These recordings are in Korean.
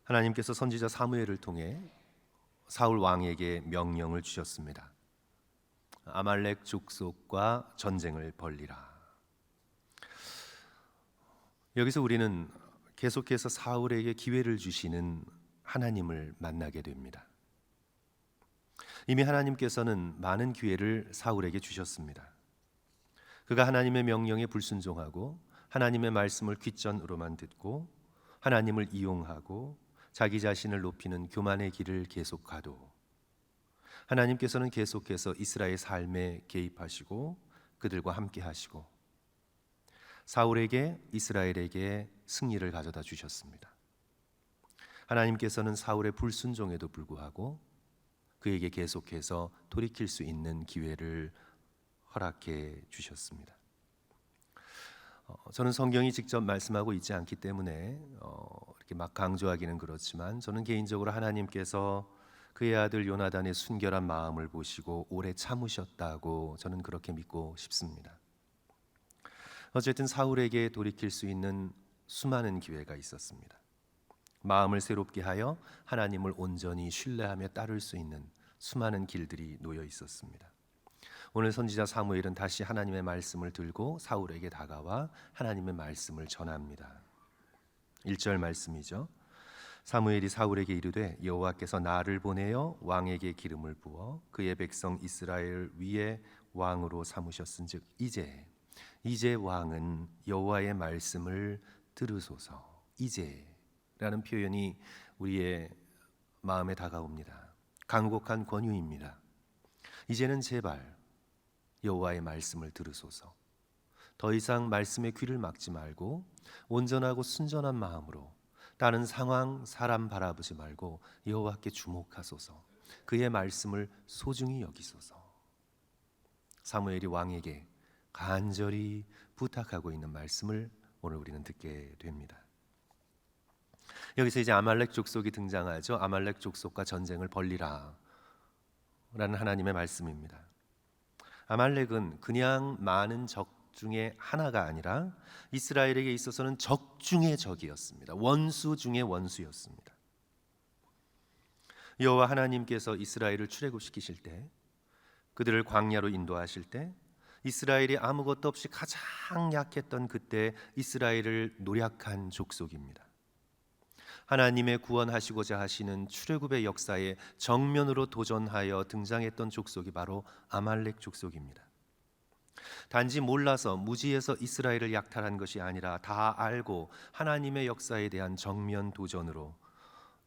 하나님께서 선지자 사무엘을 통해 사울 왕에게 명령을 주셨습니다. 아말렉 족속과 전쟁을 벌리라. 여기서 우리는 계속해서 사울에게 기회를 주시는 하나님을 만나게 됩니다. 이미 하나님께서는 많은 기회를 사울에게 주셨습니다. 그가 하나님의 명령에 불순종하고 하나님의 말씀을 귓전으로만 듣고 하나님을 이용하고 자기 자신을 높이는 교만의 길을 계속 가도 하나님께서는 계속해서 이스라엘 삶에 개입하시고 그들과 함께 하시고 사울에게 이스라엘에게 승리를 가져다 주셨습니다. 하나님께서는 사울의 불순종에도 불구하고 그에게 계속해서 돌이킬 수 있는 기회를 허락해 주셨습니다. 저는 성경이 직접 말씀하고 있지 않기 때문에 이렇게 막 강조하기는 그렇지만 저는 개인적으로 하나님께서 그의 아들 요나단의 순결한 마음을 보시고 오래 참으셨다고 저는 그렇게 믿고 싶습니다. 어쨌든 사울에게 돌이킬 수 있는 수많은 기회가 있었습니다. 마음을 새롭게 하여 하나님을 온전히 신뢰하며 따를 수 있는 수많은 길들이 놓여 있었습니다. 오늘 선지자 사무엘은 다시 하나님의 말씀을 들고 사울에게 다가와 하나님의 말씀을 전합니다. 1절 말씀이죠. 사무엘이 사울에게 이르되 여호와께서 나를 보내어 왕에게 기름을 부어 그의 백성 이스라엘 위에 왕으로 삼으셨은즉 이제 왕은 여호와의 말씀을 들으소서. 이제라는 표현이 우리의 마음에 다가옵니다. 간곡한 권유입니다. 이제는 제발 여호와의 말씀을 들으소서. 더 이상 말씀에 귀를 막지 말고 온전하고 순전한 마음으로 다른 상황, 사람 바라보지 말고 여호와께 주목하소서. 그의 말씀을 소중히 여기소서. 사무엘이 왕에게 간절히 부탁하고 있는 말씀을 오늘 우리는 듣게 됩니다. 여기서 이제 아말렉 족속이 등장하죠. 아말렉 족속과 전쟁을 벌리라 라는 하나님의 말씀입니다. 아말렉은 그냥 많은 적 중에 하나가 아니라 이스라엘에게 있어서는 적 중의 적이었습니다. 원수 중의 원수였습니다. 여호와 하나님께서 이스라엘을 출애굽시키실 때, 그들을 광야로 인도하실 때 이스라엘이 아무것도 없이 가장 약했던 그때 이스라엘을 노략한 족속입니다. 하나님의 구원하시고자 하시는 출애굽의 역사에 정면으로 도전하여 등장했던 족속이 바로 아말렉 족속입니다. 단지 몰라서 무지해서 이스라엘을 약탈한 것이 아니라 다 알고 하나님의 역사에 대한 정면 도전으로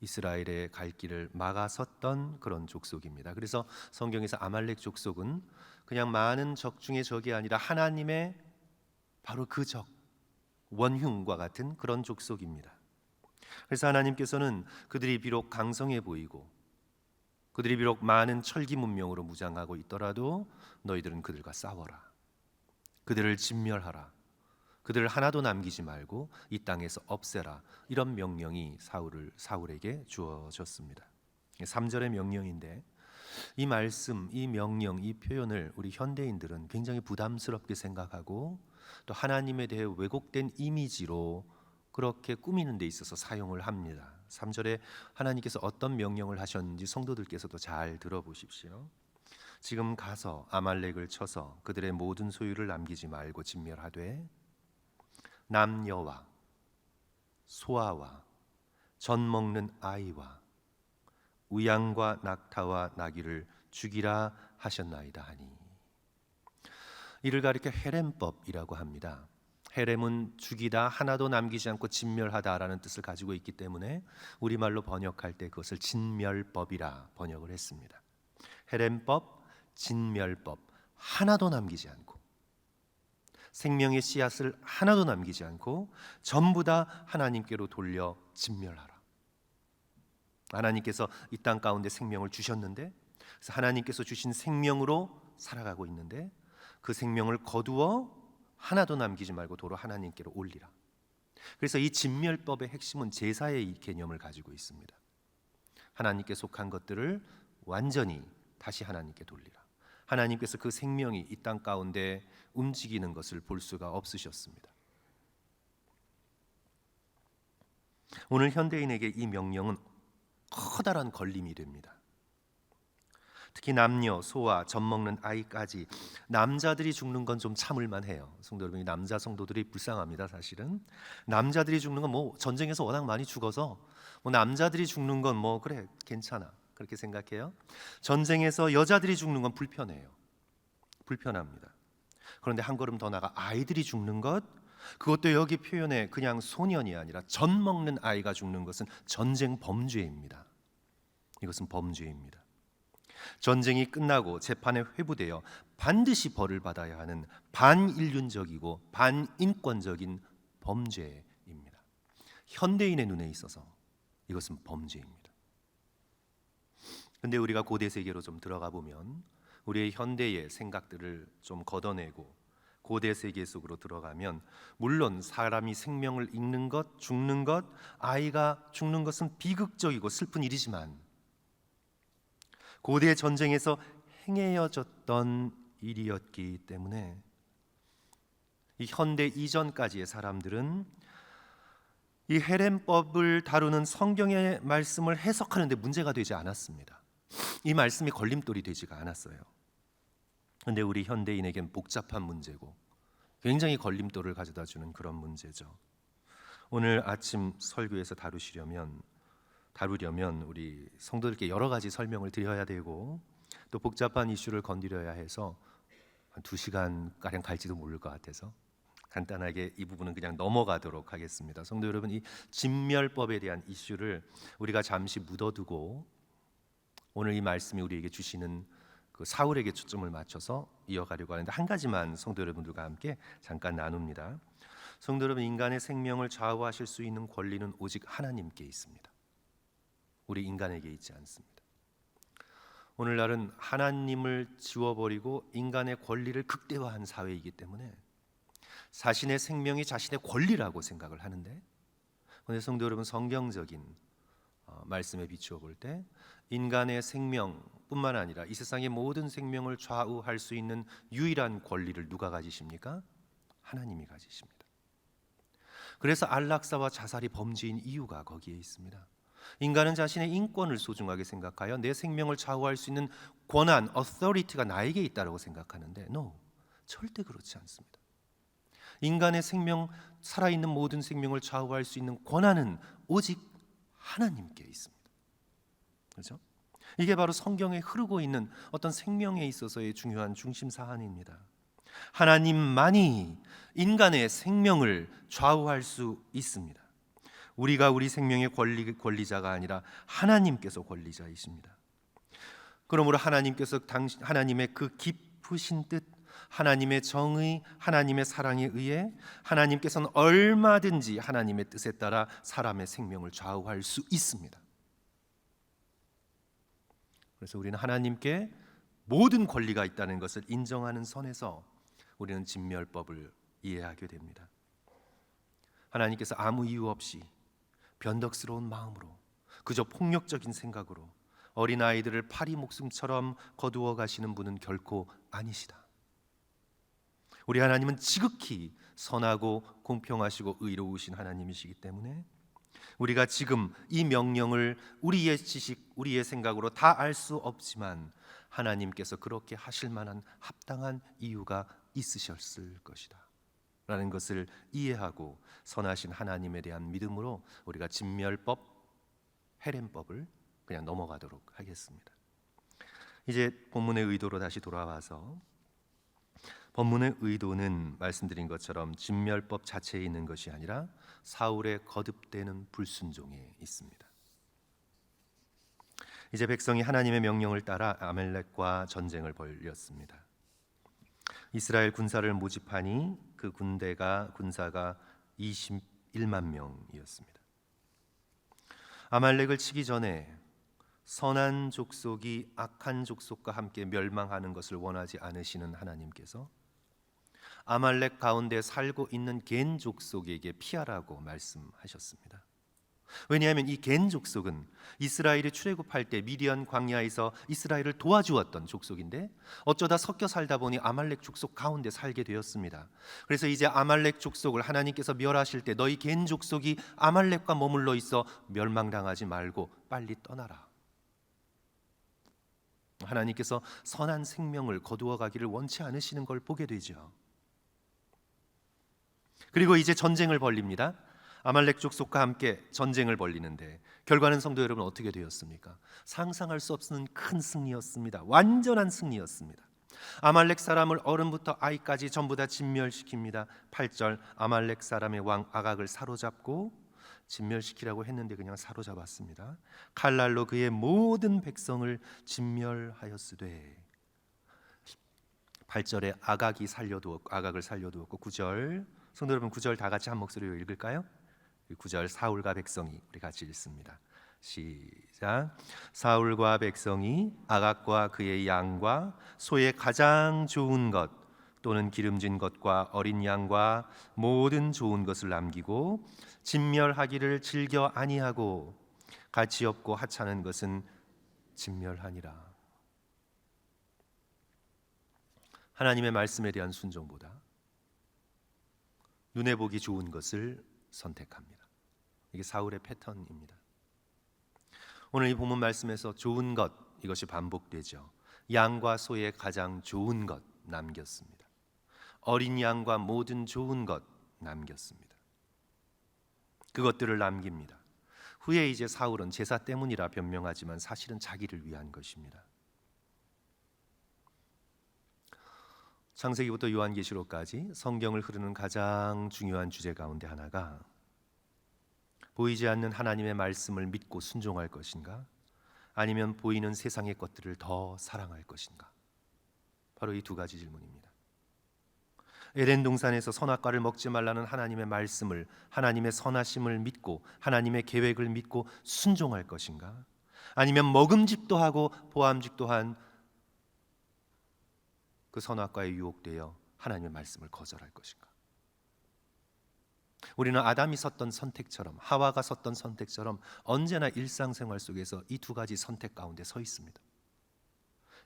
이스라엘의 갈 길을 막아섰던 그런 족속입니다. 그래서 성경에서 아말렉 족속은 그냥 많은 적 중의 적이 아니라 하나님의 바로 그 적, 원흉과 같은 그런 족속입니다. 그래서 하나님께서는 그들이 비록 강성해 보이고 그들이 비록 많은 철기 문명으로 무장하고 있더라도 너희들은 그들과 싸워라. 그들을 진멸하라. 그들을 하나도 남기지 말고 이 땅에서 없애라. 이런 명령이 사울에게 주어졌습니다. 3절의 명령인데 이 말씀, 이 명령, 이 표현을 우리 현대인들은 굉장히 부담스럽게 생각하고 또 하나님에 대해 왜곡된 이미지로 그렇게 꾸미는 데 있어서 사용을 합니다. 3절에 하나님께서 어떤 명령을 하셨는지 성도들께서도 잘 들어보십시오. 지금 가서 아말렉을 쳐서 그들의 모든 소유를 남기지 말고 진멸하되 남녀와 소아와 젖 먹는 아이와 우양과 낙타와 나귀를 죽이라 하셨나이다 하니, 이를 가리켜 헤렘법이라고 합니다. 헤렘은 죽이다, 하나도 남기지 않고 진멸하다라는 뜻을 가지고 있기 때문에 우리말로 번역할 때 그것을 진멸법이라 번역을 했습니다. 헤렘법, 진멸법, 하나도 남기지 않고 생명의 씨앗을 하나도 남기지 않고 전부 다 하나님께로 돌려 진멸하라. 하나님께서 이 땅 가운데 생명을 주셨는데, 그래서 하나님께서 주신 생명으로 살아가고 있는데 그 생명을 거두어 하나도 남기지 말고 도로 하나님께로 올리라. 그래서 이 진멸법의 핵심은 제사의 개념을 가지고 있습니다. 하나님께 속한 것들을 완전히 다시 하나님께 돌리라. 하나님께서 그 생명이 이 땅 가운데 움직이는 것을 볼 수가 없으셨습니다. 오늘 현대인에게 이 명령은 커다란 걸림이 됩니다. 특히 남녀, 소아, 젖먹는 아이까지 남자들이 죽는 건 좀 참을만 해요. 성도 여러분, 남자 성도들이 불쌍합니다. 사실은 남자들이 죽는 건 뭐 전쟁에서 워낙 많이 죽어서 뭐 남자들이 죽는 건 뭐 그래 괜찮아 그렇게 생각해요. 전쟁에서 여자들이 죽는 건 불편해요. 불편합니다. 그런데 한 걸음 더 나가 아이들이 죽는 것, 그것도 여기 표현에 그냥 소년이 아니라 젖먹는 아이가 죽는 것은 전쟁 범죄입니다. 이것은 범죄입니다. 전쟁이 끝나고 재판에 회부되어 반드시 벌을 받아야 하는 반인륜적이고 반인권적인 범죄입니다. 현대인의 눈에 있어서 이것은 범죄입니다. 근데 우리가 고대 세계로 좀 들어가 보면 우리의 현대의 생각들을 좀 걷어내고 고대 세계 속으로 들어가면 물론 사람이 생명을 잃는 것, 죽는 것, 아이가 죽는 것은 비극적이고 슬픈 일이지만 고대 전쟁에서 행해졌던 일이었기 때문에 이 현대 이전까지의 사람들은 이 헤렘법을 다루는 성경의 말씀을 해석하는 데 문제가 되지 않았습니다. 이 말씀이 걸림돌이 되지가 않았어요. 그런데 우리 현대인에겐 복잡한 문제고 굉장히 걸림돌을 가져다주는 그런 문제죠. 오늘 아침 설교에서 다루려면 우리 성도들께 여러 가지 설명을 드려야 되고 또 복잡한 이슈를 건드려야 해서 한 2시간가량 갈지도 모를 것 같아서 간단하게 이 부분은 그냥 넘어가도록 하겠습니다. 성도 여러분, 이 진멸법에 대한 이슈를 우리가 잠시 묻어두고 오늘 이 말씀이 우리에게 주시는 그 사울에게 초점을 맞춰서 이어가려고 하는데 한 가지만 성도 여러분들과 함께 잠깐 나눕니다. 성도 여러분, 인간의 생명을 좌우하실 수 있는 권리는 오직 하나님께 있습니다. 우리 인간에게 있지 않습니다. 오늘날은 하나님을 지워버리고 인간의 권리를 극대화한 사회이기 때문에 자신의 생명이 자신의 권리라고 생각을 하는데, 그런데 성도 여러분, 성경적인 말씀에 비추어 볼 때 인간의 생명뿐만 아니라 이 세상의 모든 생명을 좌우할 수 있는 유일한 권리를 누가 가지십니까? 하나님이 가지십니다. 그래서 안락사와 자살이 범죄인 이유가 거기에 있습니다. 인간은 자신의 인권을 소중하게 생각하여 내 생명을 좌우할 수 있는 권한, authority가 나에게 있다고 생각하는데 no, 절대 그렇지 않습니다. 인간의 생명, 살아있는 모든 생명을 좌우할 수 있는 권한은 오직 하나님께 있습니다. 그렇죠? 이게 바로 성경에 흐르고 있는 어떤 생명에 있어서의 중요한 중심 사안입니다. 하나님만이 인간의 생명을 좌우할 수 있습니다. 우리가 우리 생명의 권리자가 아니라 하나님께서 권리자이십니다. 그러므로 하나님께서 하나님의 그 깊으신 뜻, 하나님의 정의, 하나님의 사랑에 의해 하나님께서는 얼마든지 하나님의 뜻에 따라 사람의 생명을 좌우할 수 있습니다. 그래서 우리는 하나님께 모든 권리가 있다는 것을 인정하는 선에서 우리는 진멸법을 이해하게 됩니다. 하나님께서 아무 이유 없이 변덕스러운 마음으로 그저 폭력적인 생각으로 어린아이들을 파리 목숨처럼 거두어 가시는 분은 결코 아니시다. 우리 하나님은 지극히 선하고 공평하시고 의로우신 하나님이시기 때문에 우리가 지금 이 명령을 우리의 지식, 우리의 생각으로 다 알 수 없지만 하나님께서 그렇게 하실 만한 합당한 이유가 있으셨을 것이다 라는 것을 이해하고 선하신 하나님에 대한 믿음으로 우리가 진멸법, 헤렘법을 그냥 넘어가도록 하겠습니다. 이제 본문의 의도로 다시 돌아와서 본문의 의도는 말씀드린 것처럼 진멸법 자체에 있는 것이 아니라 사울의 거듭되는 불순종에 있습니다. 이제 백성이 하나님의 명령을 따라 아말렉과 전쟁을 벌였습니다. 이스라엘 군사를 모집하니 그 군사가 21만 명이었습니다. 아말렉을 치기 전에 선한 족속이 악한 족속과 함께 멸망하는 것을 원하지 않으시는 하나님께서 아말렉 가운데 살고 있는 겐 족속에게 피하라고 말씀하셨습니다. 왜냐하면 이 겐 족속은 이스라엘이 출애굽할 때 미디안 광야에서 이스라엘을 도와주었던 족속인데 어쩌다 섞여 살다 보니 아말렉 족속 가운데 살게 되었습니다. 그래서 이제 아말렉 족속을 하나님께서 멸하실 때 너희 겐 족속이 아말렉과 머물러 있어 멸망당하지 말고 빨리 떠나라. 하나님께서 선한 생명을 거두어 가기를 원치 않으시는 걸 보게 되죠. 그리고 이제 전쟁을 벌립니다. 아말렉 족속과 함께 전쟁을 벌리는데 결과는 성도 여러분 어떻게 되었습니까? 상상할 수 없는 큰 승리였습니다. 완전한 승리였습니다. 아말렉 사람을 어른부터 아이까지 전부 다 진멸시킵니다. 8절 아말렉 사람의 왕 아각을 사로잡고 진멸시키라고 했는데 그냥 사로잡았습니다. 칼날로 그의 모든 백성을 진멸하였으되 8절에 아각을 살려두었고 9절 성도 여러분 9절 다 같이 한 목소리로 읽을까요? 9절 사울과 백성이 우리 같이 읽습니다. 시작. 사울과 백성이 아각과 그의 양과 소의 가장 좋은 것 또는 기름진 것과 어린 양과 모든 좋은 것을 남기고 진멸하기를 즐겨 아니하고 가치 없고 하찮은 것은 진멸하니라. 하나님의 말씀에 대한 순종보다 눈에 보기 좋은 것을 선택합니다. 이게 사울의 패턴입니다. 오늘 이 본문 말씀에서 좋은 것 이것이 반복되죠. 양과 소의 가장 좋은 것 남겼습니다. 어린 양과 모든 좋은 것 남겼습니다. 그것들을 남깁니다. 후에 이제 사울은 제사 때문이라 변명하지만 사실은 자기를 위한 것입니다. 창세기부터 요한계시록까지 성경을 흐르는 가장 중요한 주제 가운데 하나가 보이지 않는 하나님의 말씀을 믿고 순종할 것인가? 아니면 보이는 세상의 것들을 더 사랑할 것인가? 바로 이 두 가지 질문입니다. 에덴 동산에서 선악과를 먹지 말라는 하나님의 말씀을, 하나님의 선하심을 믿고 하나님의 계획을 믿고 순종할 것인가? 아니면 먹음직도 하고 보암직도 한 그 선악과에 유혹되어 하나님의 말씀을 거절할 것인가? 우리는 아담이 섰던 선택처럼 하와가 섰던 선택처럼 언제나 일상생활 속에서 이 두 가지 선택 가운데 서 있습니다.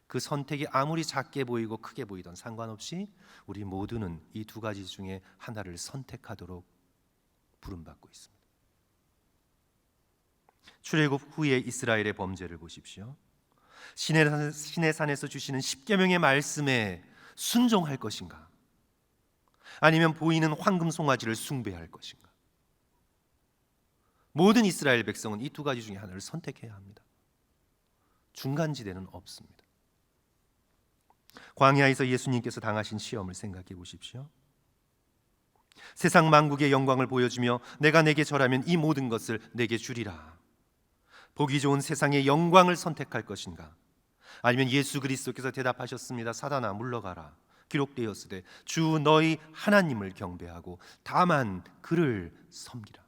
그 선택이 아무리 작게 보이고 크게 보이던 상관없이 우리 모두는 이 두 가지 중에 하나를 선택하도록 부름받고 있습니다. 출애굽 후에 이스라엘의 범죄를 보십시오. 신의 산에서 주시는 십계명의 말씀에 순종할 것인가? 아니면 보이는 황금 송아지를 숭배할 것인가? 모든 이스라엘 백성은 이 두 가지 중에 하나를 선택해야 합니다. 중간지대는 없습니다. 광야에서 예수님께서 당하신 시험을 생각해 보십시오. 세상 만국의 영광을 보여주며 내가 내게 절하면 이 모든 것을 내게 주리라. 보기 좋은 세상의 영광을 선택할 것인가? 아니면 예수 그리스도께서 대답하셨습니다. 사단아 물러가라. 기록되었으되 주 너희 하나님을 경배하고 다만 그를 섬기라.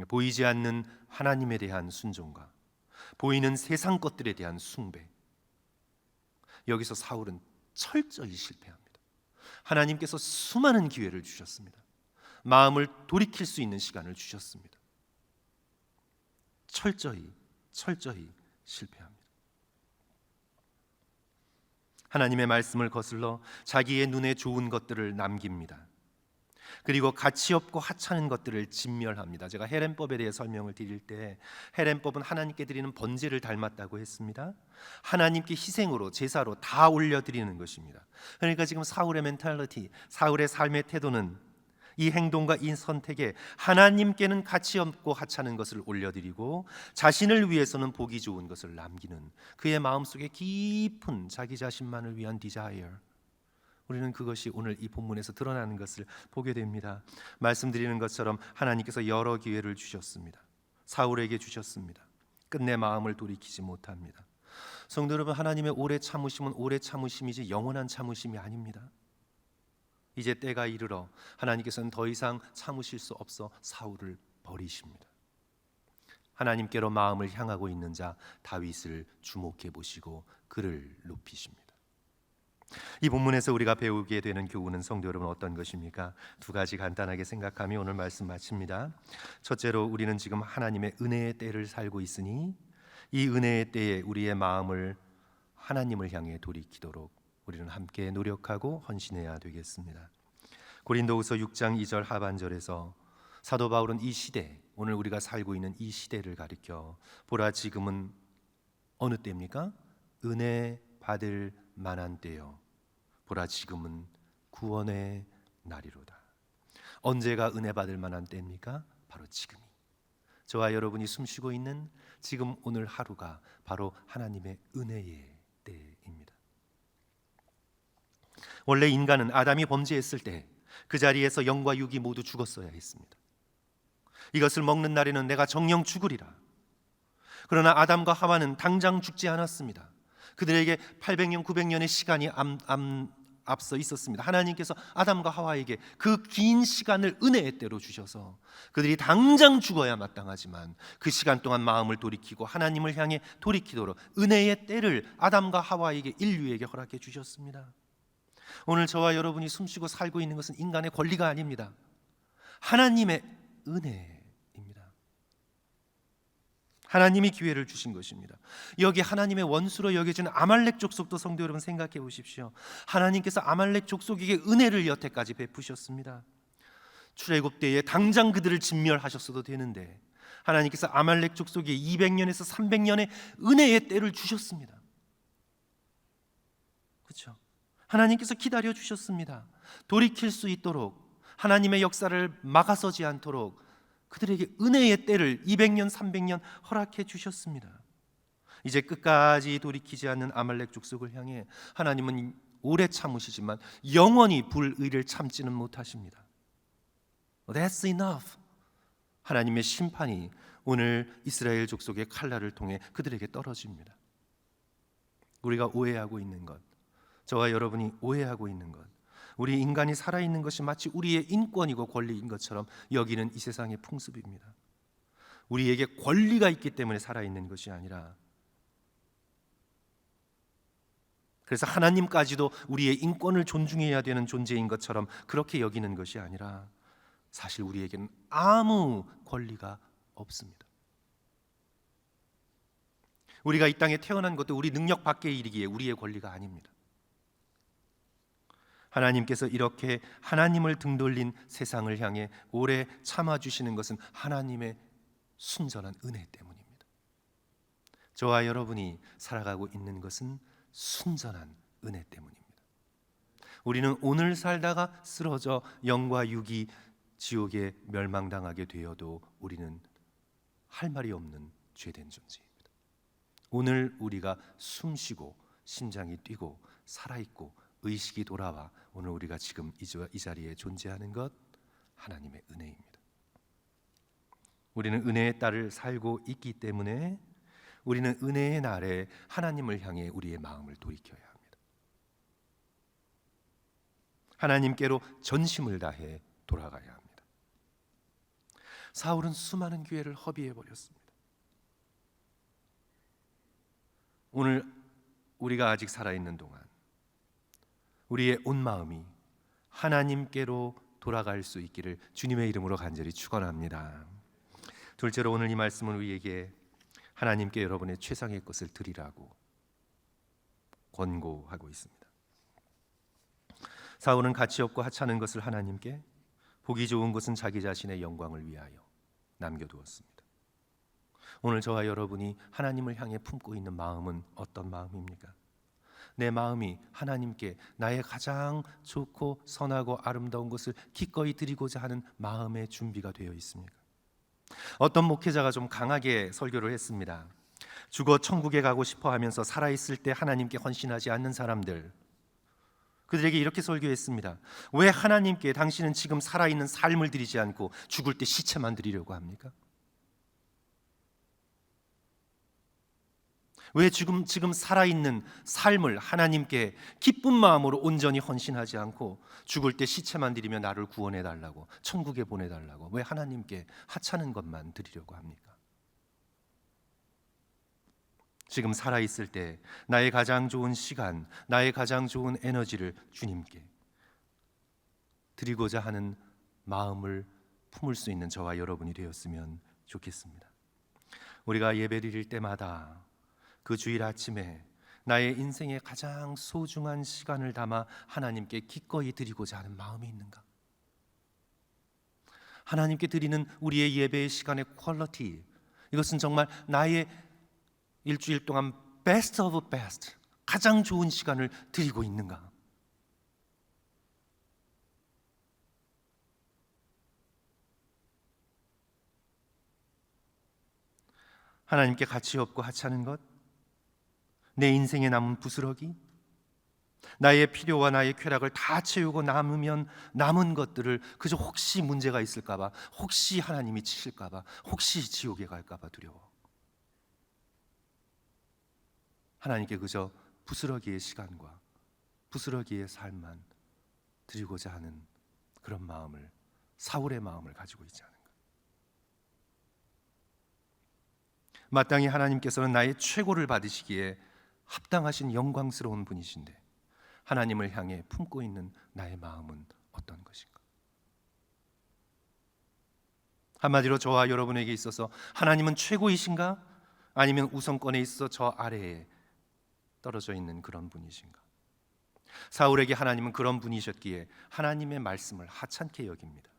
보이지 않는 하나님에 대한 순종과 보이는 세상 것들에 대한 숭배. 여기서 사울은 철저히 실패합니다. 하나님께서 수많은 기회를 주셨습니다. 마음을 돌이킬 수 있는 시간을 주셨습니다. 철저히 실패합니다. 하나님의 말씀을 거슬러 자기의 눈에 좋은 것들을 남깁니다. 그리고 가치 없고 하찮은 것들을 진멸합니다. 제가 헤렘법에 대해 설명을 드릴 때 헤렘법은 하나님께 드리는 번제를 닮았다고 했습니다. 하나님께 희생으로 제사로 다 올려드리는 것입니다. 그러니까 지금 사울의 멘탈리티, 사울의 삶의 태도는 이 행동과 이 선택에 하나님께는 가치 없고 하찮은 것을 올려드리고 자신을 위해서는 보기 좋은 것을 남기는 그의 마음속에 깊은 자기 자신만을 위한 디자이어. 우리는 그것이 오늘 이 본문에서 드러나는 것을 보게 됩니다. 말씀드리는 것처럼 하나님께서 여러 기회를 주셨습니다. 사울에게 주셨습니다. 끝내 마음을 돌이키지 못합니다. 성도 여러분, 하나님의 오래 참으심은 오래 참으심이지 영원한 참으심이 아닙니다. 이제 때가 이르러 하나님께서는 더 이상 참으실 수 없어 사울을 버리십니다. 하나님께로 마음을 향하고 있는 자 다윗을 주목해 보시고 그를 높이십니다. 이 본문에서 우리가 배우게 되는 교훈은 성도 여러분 어떤 것입니까? 두 가지 간단하게 생각하며 오늘 말씀 마칩니다. 첫째로 우리는 지금 하나님의 은혜의 때를 살고 있으니 이 은혜의 때에 우리의 마음을 하나님을 향해 돌이키도록 우리는 함께 노력하고 헌신해야 되겠습니다. 고린도후서 6장 2절 하반절에서 사도 바울은 이 시대, 오늘 우리가 살고 있는 이 시대를 가리켜 보라 지금은 어느 때입니까? 은혜 받을 만한 때요. 보라 지금은 구원의 날이로다. 언제가 은혜 받을 만한 때입니까? 바로 지금이. 저와 여러분이 숨쉬고 있는 지금 오늘 하루가 바로 하나님의 은혜의 때입니다. 원래 인간은 아담이 범죄했을 때 그 자리에서 영과 육이 모두 죽었어야 했습니다. 이것을 먹는 날에는 내가 정녕 죽으리라. 그러나 아담과 하와는 당장 죽지 않았습니다. 그들에게 800년, 900년의 시간이 앞서 있었습니다. 하나님께서 아담과 하와에게 그 긴 시간을 은혜의 때로 주셔서 그들이 당장 죽어야 마땅하지만 그 시간 동안 마음을 돌이키고 하나님을 향해 돌이키도록 은혜의 때를 아담과 하와에게, 인류에게 허락해 주셨습니다. 오늘 저와 여러분이 숨쉬고 살고 있는 것은 인간의 권리가 아닙니다. 하나님의 은혜입니다. 하나님이 기회를 주신 것입니다. 여기 하나님의 원수로 여겨지는 아말렉 족속도 성도 여러분 생각해 보십시오. 하나님께서 아말렉 족속에게 은혜를 여태까지 베푸셨습니다. 출애굽 때에 당장 그들을 진멸하셨어도 되는데 하나님께서 아말렉 족속에 200년에서 300년의 은혜의 때를 주셨습니다. 그렇죠? 하나님께서 기다려 주셨습니다. 돌이킬 수 있도록, 하나님의 역사를 막아서지 않도록 그들에게 은혜의 때를 200년, 300년 허락해 주셨습니다. 이제 끝까지 돌이키지 않는 아말렉 족속을 향해 하나님은 오래 참으시지만 영원히 불의를 참지는 못하십니다. That's enough. 하나님의 심판이 오늘 이스라엘 족속의 칼날을 통해 그들에게 떨어집니다. 우리가 오해하고 있는 것, 저와 여러분이 오해하고 있는 것, 우리 인간이 살아있는 것이 마치 우리의 인권이고 권리인 것처럼 여기는 이 세상의 풍습입니다. 우리에게 권리가 있기 때문에 살아있는 것이 아니라, 그래서 하나님까지도 우리의 인권을 존중해야 되는 존재인 것처럼 그렇게 여기는 것이 아니라 사실 우리에게는 아무 권리가 없습니다. 우리가 이 땅에 태어난 것도 우리 능력 밖의 일이기에 우리의 권리가 아닙니다. 하나님께서 이렇게 하나님을 등돌린 세상을 향해 오래 참아주시는 것은 하나님의 순전한 은혜 때문입니다. 저와 여러분이 살아가고 있는 것은 순전한 은혜 때문입니다. 우리는 오늘 살다가 쓰러져 영과 육이 지옥에 멸망당하게 되어도 우리는 할 말이 없는 죄된 존재입니다. 오늘 우리가 숨쉬고 심장이 뛰고 살아있고 의식이 돌아와 오늘 우리가 지금 이 자리에 존재하는 것, 하나님의 은혜입니다. 우리는 은혜의 딸을 살고 있기 때문에 우리는 은혜의 날에 하나님을 향해 우리의 마음을 돌이켜야 합니다. 하나님께로 전심을 다해 돌아가야 합니다. 사울은 수많은 기회를 허비해 버렸습니다. 오늘 우리가 아직 살아있는 동안 우리의 온 마음이 하나님께로 돌아갈 수 있기를 주님의 이름으로 간절히 축원합니다. 둘째로 오늘 이 말씀은 우리에게 하나님께 여러분의 최상의 것을 드리라고 권고하고 있습니다. 사울은 가치 없고 하찮은 것을 하나님께, 보기 좋은 것은 자기 자신의 영광을 위하여 남겨두었습니다. 오늘 저와 여러분이 하나님을 향해 품고 있는 마음은 어떤 마음입니까? 내 마음이 하나님께 나의 가장 좋고 선하고 아름다운 것을 기꺼이 드리고자 하는 마음의 준비가 되어 있습니까? 어떤 목회자가 좀 강하게 설교를 했습니다. 죽어 천국에 가고 싶어 하면서 살아있을 때 하나님께 헌신하지 않는 사람들, 그들에게 이렇게 설교했습니다. 왜 하나님께 당신은 지금 살아있는 삶을 드리지 않고 죽을 때 시체만 드리려고 합니까? 왜 지금 살아있는 삶을 하나님께 기쁜 마음으로 온전히 헌신하지 않고 죽을 때 시체만 드리며 나를 구원해달라고, 천국에 보내달라고 왜 하나님께 하찮은 것만 드리려고 합니까? 지금 살아있을 때 나의 가장 좋은 시간, 나의 가장 좋은 에너지를 주님께 드리고자 하는 마음을 품을 수 있는 저와 여러분이 되었으면 좋겠습니다. 우리가 예배 드릴 때마다 그 주일 아침에 나의 인생의 가장 소중한 시간을 담아 하나님께 기꺼이 드리고자 하는 마음이 있는가? 하나님께 드리는 우리의 예배의 시간의 퀄리티, 이것은 정말 나의 일주일 동안 베스트 오브 베스트, 가장 좋은 시간을 드리고 있는가? 하나님께 가치 없고 하찮은 것, 내 인생에 남은 부스러기, 나의 필요와 나의 쾌락을 다 채우고 남으면 남은 것들을 그저 혹시 문제가 있을까 봐, 혹시 하나님이 치실까 봐, 혹시 지옥에 갈까 봐 두려워. 하나님께 그저 부스러기의 시간과 부스러기의 삶만 드리고자 하는 그런 마음을, 사울의 마음을 가지고 있지 않은가. 마땅히 하나님께서는 나의 최고를 받으시기에 합당하신 영광스러운 분이신데 하나님을 향해 품고 있는 나의 마음은 어떤 것인가? 한마디로 저와 여러분에게 있어서 하나님은 최고이신가? 아니면 우선권에 있어 저 아래에 떨어져 있는 그런 분이신가? 사울에게 하나님은 그런 분이셨기에 하나님의 말씀을 하찮게 여깁니다.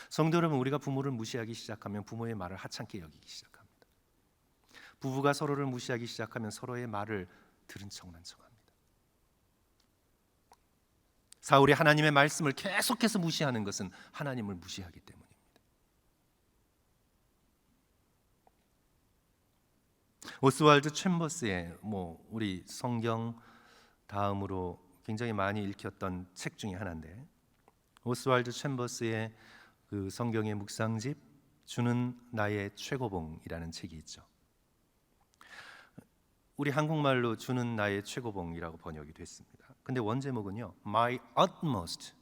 성도 여러분, 우리가 부모를 무시하기 시작하면 부모의 말을 하찮게 여기기 시작합니다. 부부가 서로를 무시하기 시작하면 서로의 말을 들은 척난 척합니다. 사울이 하나님의 말씀을 계속해서 무시하는 것은 하나님을 무시하기 때문입니다. 오스왈드 챔버스의 우리 성경 다음으로 굉장히 많이 읽혔던 책 중에 하나인데, 오스왈드 챔버스의 그 성경의 묵상집 주는 나의 최고봉이라는 책이 있죠. 우리 한국말로 주는 나의 최고봉이라고 번역이 됐습니다. 근데 원제목은요, My utmost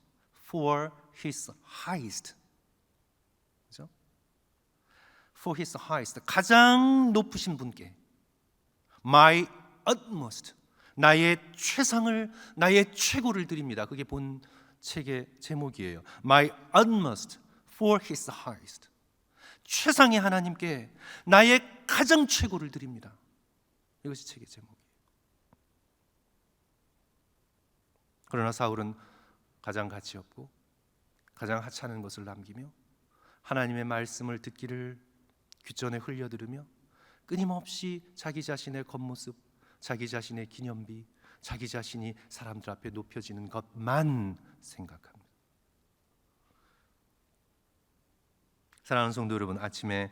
for his highest. 그죠? For his highest, 가장 높으신 분께 My utmost, 나의 최상을, 나의 최고를 드립니다. 그게 본 책의 제목이에요. My utmost for his highest, 최상의 하나님께 나의 가장 최고를 드립니다. 이것이 책의 제목이에요. 그러나 사울은 가장 가치 없고 가장 하찮은 것을 남기며 하나님의 말씀을 듣기를 귀전에 흘려들으며 끊임없이 자기 자신의 겉모습, 자기 자신의 기념비, 자기 자신이 사람들 앞에 높여지는 것만 생각합니다. 사랑하는 성도 여러분, 아침에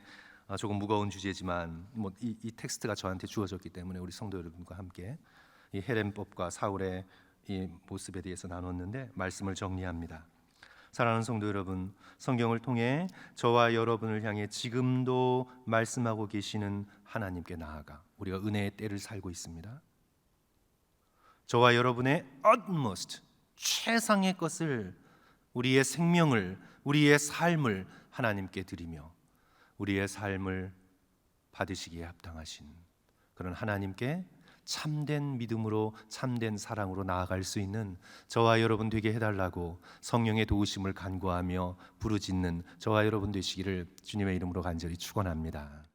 조금 무거운 주제지만 이 텍스트가 저한테 주어졌기 때문에 우리 성도 여러분과 함께 이 헤렘법과 사울의 이 모습에 대해서 나눴는데 말씀을 정리합니다. 사랑하는 성도 여러분, 성경을 통해 저와 여러분을 향해 지금도 말씀하고 계시는 하나님께 나아가 우리가 은혜의 때를 살고 있습니다. 저와 여러분의 utmost, 최상의 것을, 우리의 생명을, 우리의 삶을 하나님께 드리며 우리의 삶을 받으시기에 합당하신 그런 하나님께 참된 믿음으로, 참된 사랑으로 나아갈 수 있는 저와 여러분 되게 해달라고 성령의 도우심을 간구하며 부르짖는 저와 여러분 되시기를 주님의 이름으로 간절히 축원합니다.